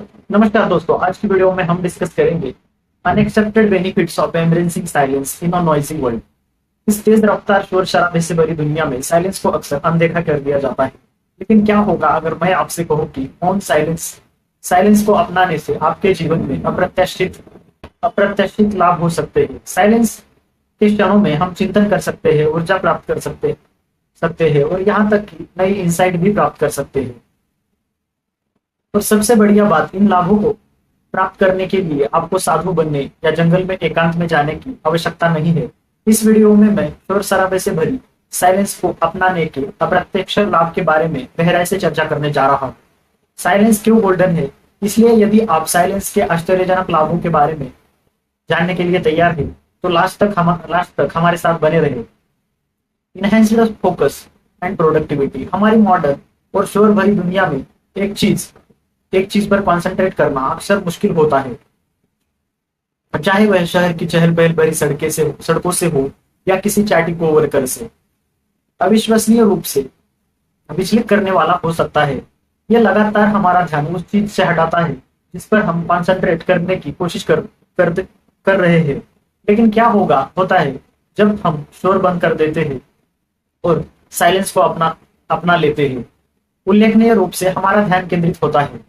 नमस्कार दोस्तों, आज की वीडियो में हम डिस्कस करेंगे unexpected benefits of embracing silence in a noisy world. इस तेज रफ्तार शोर शराबे से भरी दुनिया में साइलेंस को अक्सर अनदेखा कर दिया जाता है। लेकिन क्या होगा अगर मैं आपसे कहूं कि मौन साइलेंस साइलेंस को अपनाने से आपके जीवन में अप्रत्याशित अप्रत्याशित लाभ हो सकते हैं। साइलेंस के क्षणों में हम चिंतन कर सकते हैं, ऊर्जा प्राप्त कर सकते हैं और यहाँ तक कि नई इंसाइट भी प्राप्त कर सकते हैं। और सबसे बढ़िया बात, इन लाभों को प्राप्त करने के लिए आपको साधु बनने या जंगल में एकांत में जाने की आवश्यकता नहीं है। इस वीडियो में मैं शोर शराबे से भरी साइलेंस को अपनाने के अप्रत्यक्ष लाभ के बारे में गहराई से चर्चा करने जा रहा हूँ। साइलेंस क्यों गोल्डन है? इसलिए यदि आप साइलेंस के आश्चर्यजनक लाभों के बारे में जानने के लिए तैयार हैं, तो लास्ट तक हमारे साथ बने रहे। Enhanced focus and productivity. हमारी मॉडर्न और शोर भरी दुनिया में एक चीज पर कंसंट्रेट करना अक्सर मुश्किल होता है, चाहे वह शहर की चहल पहल भरी सड़कों से हो या किसी चैटिंग कोवर्कर से। अविश्वसनीय रूप से विचलित करने वाला हो सकता है। यह लगातार हमारा ध्यान उस चीज से हटाता है जिस पर हम कंसंट्रेट करने की कोशिश कर रहे हैं। लेकिन क्या होता है जब हम शोर बंद कर देते हैं और साइलेंस को अपना लेते हैं? उल्लेखनीय रूप से हमारा ध्यान केंद्रित होता है,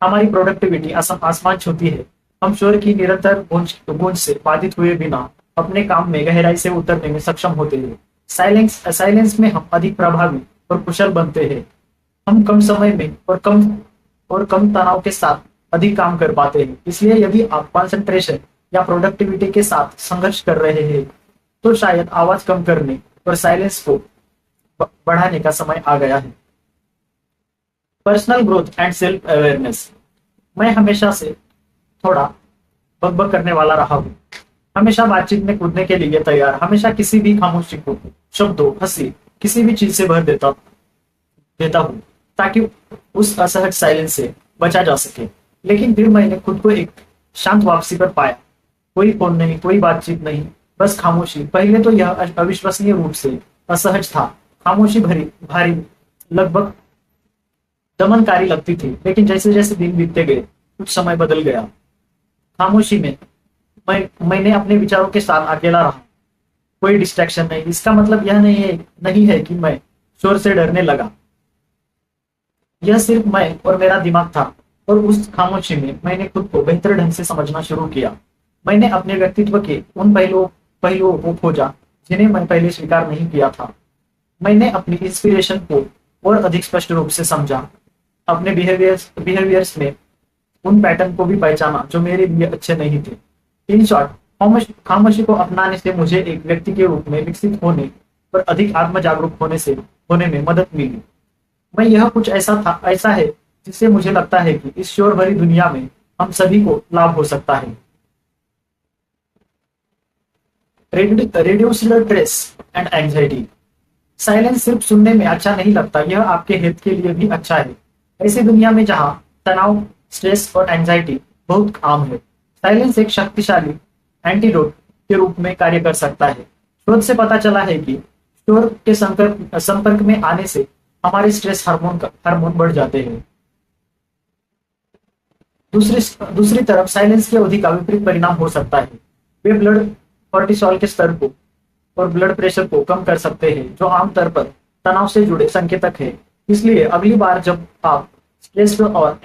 हमारी प्रोडक्टिविटी आसमान छूती है। हम शोर की निरंतर गूंज से बाधित हुए बिना अपने काम में गहराई से उतरने में सक्षम होते हैं। साइलेंस में हम अधिक प्रभावी और कुशल बनते हैं। हम कम समय में और कम तनाव के साथ अधिक काम कर पाते हैं। इसलिए यदि आप कंसंट्रेशन या प्रोडक्टिविटी के साथ संघर्ष कर रहे हैं, तो शायद आवाज कम करने और साइलेंस को बढ़ाने का समय आ गया है। Personal growth and self awareness. मैं हमेशा से थोड़ा बकबक करने वाला रहा हूँ, हमेशा बातचीत में कूदने के लिए तैयार, हमेशा किसी भी खामोशी को शब्दों, हंसी, किसी भी चीज से भर देता हूँ ताकि उस असहज साइलेंस से बचा जा सके। लेकिन फिर मैंने खुद को एक शांत वापसी पर पाया। कोई फोन नहीं, कोई बातचीत नहीं, बस खामोशी। पहले तो यह अविश्वसनीय रूप से असहज था। खामोशी भारी, लगभग दमनकारी लगती थी। लेकिन जैसे जैसे दिन बीतते गए, कुछ समय बदल गया। खामोशी में मैंने अपने विचारों के साथ अकेला रहा। कोई डिस्ट्रैक्शन नहीं। इसका मतलब यह नहीं है कि मैं शोर से डरने लगा। यह सिर्फ मैं और मेरा दिमाग था। और उस खामोशी में मैंने खुद को बेहतर ढंग से समझना शुरू किया। मैंने अपने व्यक्तित्व के उन पहलुओं को खोजा जिन्हें मैं पहले स्वीकार नहीं किया था। मैंने अपनी इंस्पिरेशन को और अधिक स्पष्ट रूप से समझा। अपने बिहेवियर्स में उन पैटर्न को भी पहचाना जो मेरे लिए अच्छे नहीं थे। इन शॉर्ट, खामोशी को अपनाने से मुझे एक व्यक्ति के रूप में विकसित होने और अधिक आत्म जागरूक होने में मदद मिली। मैं यह कुछ ऐसा है जिससे मुझे लगता है कि इस शोर भरी दुनिया में हम सभी को लाभ हो सकता है। Reduced stress and anxiety. Silence सिर्फ सुनने में अच्छा नहीं लगता, यह आपके हेल्थ के लिए भी अच्छा है। ऐसी दुनिया में जहां तनाव, स्ट्रेस और एंजाइटी बहुत आम है, साइलेंस एक शक्तिशाली एंटीडोट के रूप में कार्य कर सकता है। शोध से पता चला है कि शोर के संपर्क में आने से हमारे स्ट्रेस हार्मोन बढ़ जाते हैं। दूसरी तरफ साइलेंस के अवधि का विपरीत परिणाम हो सकता है। वे ब्लड कोर्टिसोल के स्तर को और ब्लड प्रेशर को कम कर सकते हैं, जो आमतौर पर तनाव से जुड़े संकेतक है। इसलिए अगली बार जब आप स्ट्रेस्ड और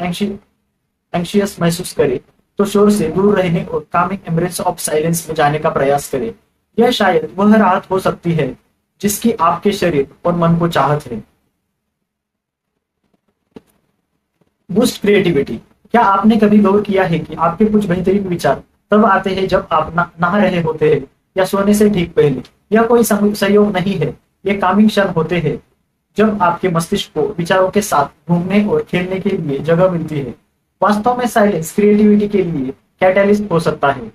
एंशियस महसूस करें, तो शोर से दूर रहने और कामिंग एम्ब्रेस ऑफ साइलेंस में जाने का प्रयास करें। यह शायद वह राहत हो सकती है जिसकी आपके शरीर और मन को चाहत है। Boost creativity. क्या आपने कभी गौर किया है कि आपके कुछ बेहतरीन विचार तब आते हैं जब आप नहा रहे होते हैं या सोने से ठीक पहले? यह कोई संयोग नहीं है, ये कामिंग क्षण होते हैं जब आपके मस्तिष्क को विचारों के साथ घूमने और खेलने के लिए जगह मिलती है। वास्तव में साइलेंस क्रिएटिविटी के लिए कैटलिस्ट हो सकता है।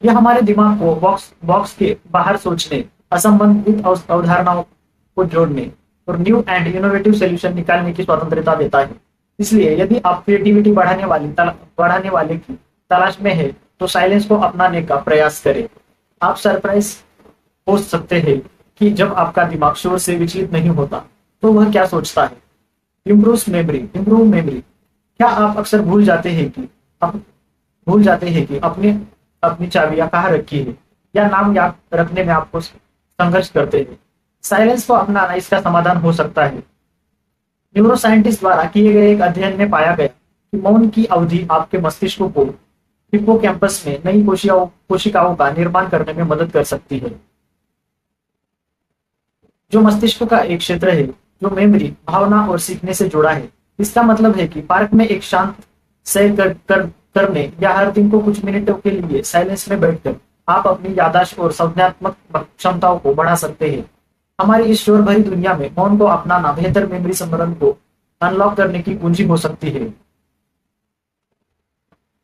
यह हमारे दिमाग को बॉक्स के बाहर सोचने, असंबंधित अवधारणाओं को जोड़ने और न्यू एंड इनोवेटिव सॉल्यूशन निकालने की स्वतंत्रता देता है। इसलिए यदि आप क्रिएटिविटी बढ़ाने वाले की तलाश में है, तो साइलेंस को अपनाने का प्रयास करें। आप सरप्राइज हो सकते हैं कि जब आपका दिमाग शोर से विचलित नहीं होता, तो वह क्या सोचता है। Improve memory. क्या आप अक्सर भूल जाते हैं कि अपने अपनी चाबियां कहाँ रखी है, या नाम याद रखने में आपको संघर्ष करते हैं? साइलेंस को अपनाना इसका समाधान हो सकता है। न्यूरोसाइंटिस्ट द्वारा किए गए एक अध्ययन में पाया गया कि मौन की अवधि आपके मस्तिष्क को हिप्पोकैम्पस में नई कोशिकाओं का निर्माण करने में मदद कर सकती है, जो मस्तिष्क का एक क्षेत्र है जो मेमोरी, भावना और सीखने से जुड़ा है। इसका मतलब है कि पार्क में एक शांत सैर करने या हर दिन को कुछ मिनटों के लिए साइलेंस में बैठकर आप अपनी याददाश्त और संज्ञानात्मक क्षमताओं को बढ़ा सकते हैं। हमारी इस शोर भरी दुनिया में मौन को अपनाना बेहतर मेमोरी स्मरण को अनलॉक करने की कुंजी हो सकती है।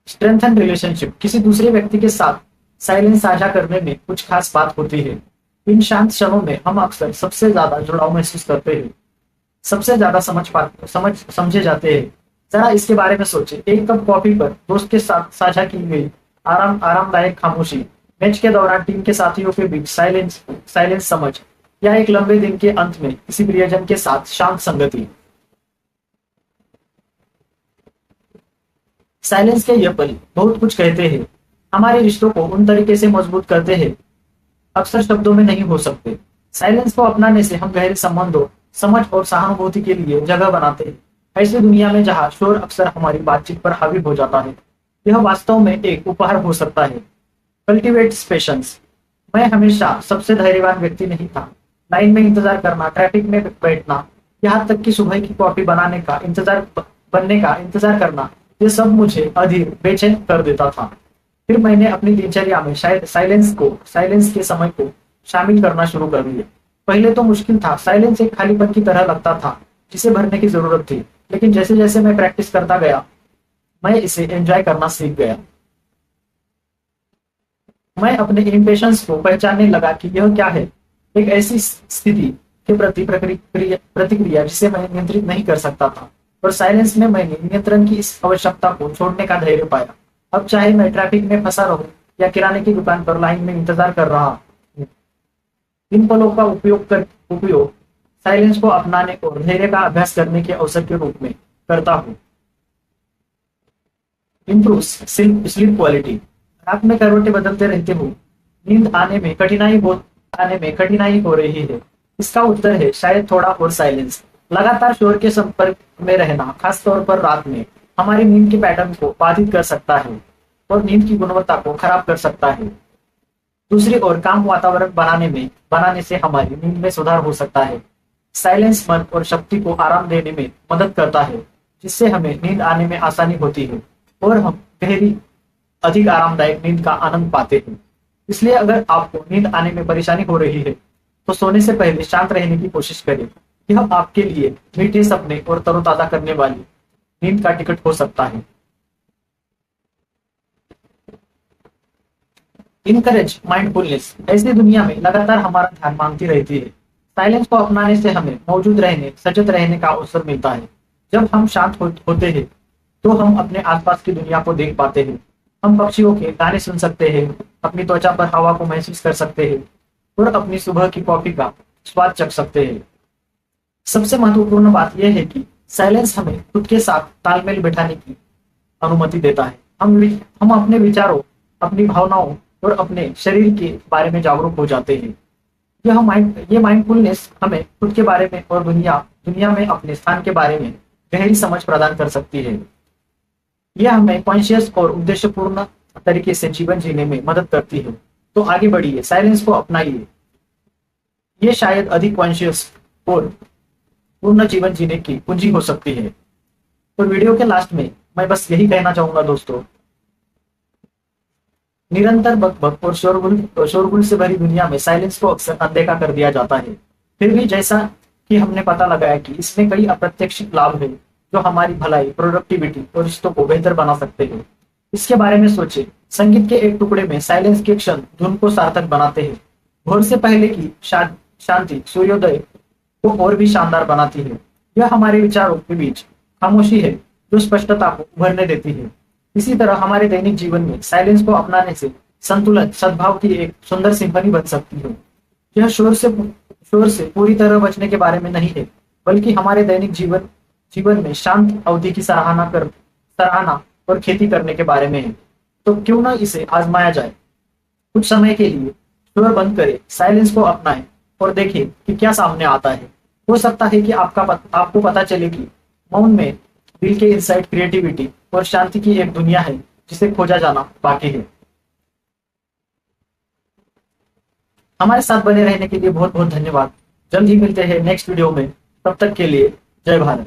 Strengthen relationship. किसी दूसरे व्यक्ति के साथ साइलेंस साझा करने में कुछ खास बात होती है। इन शांत क्षणों में हम अक्सर सबसे ज्यादा जुड़ाव महसूस करते हैं, सबसे ज्यादा समझे जाते हैं। जरा इसके बारे में सोचें। एक कप कॉफी पर दोस्त के साथ साझा की गई आरामदायक खामोशी, मैच के दौरान टीम के साथियों के बीच साइलेंस समझ, या एक लंबे दिन के अंत में किसी प्रियजन के साथ शांत संगति। साइलेंस के ये पल बहुत कुछ कहते हैं, हमारे रिश्तों को उन तरीके से मजबूत करते हैं अक्सर शब्दों में नहीं हो सकते। साइलेंस को अपनाने से हम गहरे संबंधों, समझ और सहानुभूति के लिए जगह बनाते हैं। ऐसी दुनिया में जहां शोर अक्सर हमारी बातचीत पर हावी हो जाता है, यह वास्तव में एक उपहार हो सकता है। Cultivate patience. मैं हमेशा सबसे धैर्यवान व्यक्ति नहीं था। लाइन में इंतजार करना, ट्रैफिक में बैठना, यहाँ तक कि सुबह की कॉफी बनने का इंतजार करना, ये सब मुझे अधीर, बेचैन कर देता था। फिर मैंने अपनी दिनचर्या में शायद साइलेंस के समय को शामिल करना शुरू कर दिया। पहले तो मुश्किल था। साइलेंस एक खालीपन की तरह लगता था जिसे भरने की जरूरत थी, लेकिन जैसे जैसे मैं प्रैक्टिस करता गया, मैं इसे एंजॉय करना सीख गया। मैं अपने इम्पेशंस को पहचानने लगा कि यह क्या है, एक ऐसी स्थिति के प्रति प्रतिक्रिया जिसे मैं नियंत्रित नहीं कर सकता था। और साइलेंस में मैंने नियंत्रण की इस आवश्यकता को छोड़ने का धैर्य पाया। अब चाहे मैं ट्रैफिक में फंसा रहूं या किराने की दुकान पर लाइन में इंतजार कर रहा हूं, इन पलों का उपयोग साइलेंस को अपनाने और धैर्य का अभ्यास करने के अवसर के रूप में करता हूं। Improve sleep quality. रात में करवटें बदलते रहते हो, नींद आने में कठिनाई हो रही है। इसका उत्तर है शायद थोड़ा और साइलेंस। लगातार शोर के संपर्क में रहना, खासतौर पर रात में, हमारी नींद के पैटर्न को बाधित कर सकता है और नींद की गुणवत्ता को खराब कर सकता है। दूसरी ओर काम वातावरण बनाने से हमारी नींद में सुधार हो सकता है। साइलेंस मन और शक्ति को आराम देने में मदद करता है, जिससे हमें नींद आने में आसानी होती है और हम गहरी, अधिक आरामदायक नींद का आनंद पाते हैं। इसलिए अगर आपको नींद आने में परेशानी हो रही है, तो सोने से पहले शांत रहने की कोशिश करें। यह आपके लिए मीठे सपने और तरोताजा करने वाली नींद का टिकट हो सकता है। Encourage mindfulness. ऐसी दुनिया में लगातार हमारा ध्यान मांगती रहती है। साइलेंस को अपनाने से हमें मौजूद रहने, सचेत रहने का अवसर मिलता है। जब हम शांत होते हैं, तो हम अपने आसपास की दुनिया को देख पाते हैं। हम पक्षियों के गाने सुन सकते हैं, अपनी त्वचा पर हवा को महसूस कर सकते हैं और अपनी सुबह की कॉफी का स्वाद चख सकते हैं। सबसे महत्वपूर्ण बात यह है कि साइलेंस हमें खुद के साथ तालमेल बिठाने की अनुमति देता है। हम अपने विचारों, अपनी भावनाओं और अपने शरीर के बारे में जागरूक हो जाते हैं। ये माइंडफुलनेस हमें खुद के बारे में और दुनिया में अपने स्थान के बारे में गहरी समझ प्रदान कर सकती है। यह हमें कॉन्शियस और उद्देश्यपूर्ण तरीके से जीवन जीने में मदद करती है। तो आगे बढ़िए, साइलेंस को अपनाइए। ये शायद अधिक कॉन्शियस और पूर्ण जीवन जीने की कुंजी हो सकती है। तो वीडियो के लास्ट में मैं बस यही कहना चाहूंगा दोस्तों, निरंतर बकबक और शोरगुल से भरी दुनिया में साइलेंस को अक्सर अनदेखा कर दिया जाता है। फिर भी जैसा कि हमने पता लगाया कि इसमें कई अप्रत्याशित लाभ है जो हमारी भलाई, प्रोडक्टिविटी और रिश्तों को बेहतर बना सकते हैं। इसके बारे में सोचें। संगीत के एक टुकड़े में साइलेंस के क्षण धुन को सार्थक बनाते हैं। भोर से पहले की शांति सूर्योदय को और भी शानदार बनाती है। यह हमारे विचारों के बीच खामोशी है जो स्पष्टता को उभरने देती है। इसी तरह हमारे दैनिक जीवन में साइलेंस को अपनाने से संतुलन, सद्भाव की एक सुंदर सिंफनी बन सकती है। यह शोर से पूरी तरह बचने के बारे में नहीं है, बल्कि हमारे दैनिक जीवन जीवन में शांत अवधि की सराहना और खेती करने के बारे में है। तो क्यों ना इसे आजमाया जाए। कुछ समय के लिए शोर बंद करें, साइलेंस को अपनाएं और देखें कि क्या सामने आता है। हो सकता है कि आपको पता चले कि मौन में दिल के इनसाइड क्रिएटिविटी और शांति की एक दुनिया है जिसे खोजा जाना बाकी है। हमारे साथ बने रहने के लिए बहुत बहुत धन्यवाद। जल्द ही मिलते हैं नेक्स्ट वीडियो में। तब तक के लिए जय भारत।